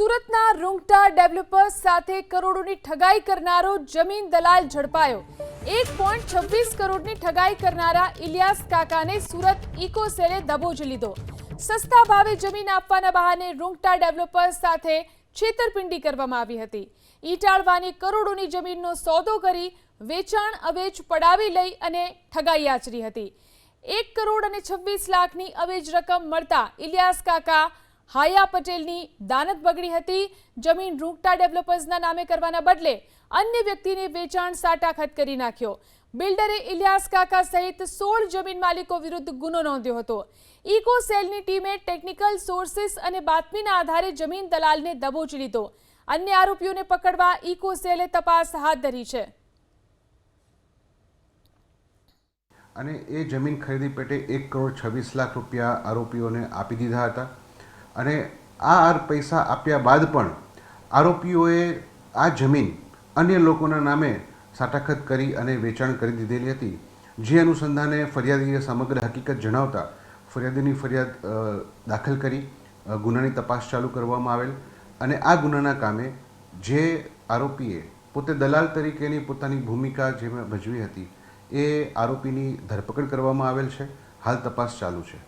સુરતના રૂંગટા ડેવલપર્સ સાથે કરોડોની ઠગાઈ કરનારો જમીન દલાલ ઝડપાયો। 1.26 કરોડની ઠગાઈ કરનારા ઇલિયાસ કાકાને સુરત ઇકો સેલે દબોચી લીધો। સસ્તા ભાવે જમીન આપવાના બહાને રૂંગટા ડેવલપર્સ સાથે છેતરપિંડી કરવામાં આવી હતી। ઈટાળવાની કરોડોની જમીનનો સોદો કરી વેચાણ અવેજ પડાવી લઈ અને ઠગાઈ આચરી હતી। 1 કરોડ અને 26 લાખની અવેજ રકમ મળતા ઇલિયાસ કાકા હાયા પટેલની દાનત બગડી હતી। જમીન રૂંગટા ડેવલપર્સના નામે કરવાના બદલે અન્ય વ્યક્તિને વેચાણ સાટાખત કરી નાખ્યો। બિલ્ડરે ઇલિયાસ કાકા સહિત 16 જમીન માલિકો વિરુદ્ધ ગુનો નોંધ્યો હતો। ઇકો સેલની ટીમે ટેકનિકલ સોર્સિસ અને બાતમીના આધારે જમીન દલાલને દબોચી લીધો। અન્ય આરોપીઓને પકડવા ઇકો સેલે તપાસ હાથ ધરી છે। અને એ જમીન ખરીદી પેટે 1 કરોડ 26 લાખ રૂપિયા આરોપીઓને આપી દીધા હતા। અને આ પૈસા આપ્યા બાદ પણ આરોપીઓએ આ જમીન અન્ય લોકોના નામે સાટાખત કરી અને વેચાણ કરી દીધેલી હતી। જે અનુસંધાને ફરિયાદીએ સમગ્ર હકીકત જણાવતા ફરિયાદીની ફરિયાદ દાખલ કરી ગુનાની તપાસ ચાલુ કરવામાં આવેલ। અને આ ગુનાના કામે જે આરોપીએ પોતે દલાલ તરીકેની પોતાની ભૂમિકા જે ભજવી હતી એ આરોપીની ધરપકડ કરવામાં આવેલ છે। હાલ તપાસ ચાલુ છે।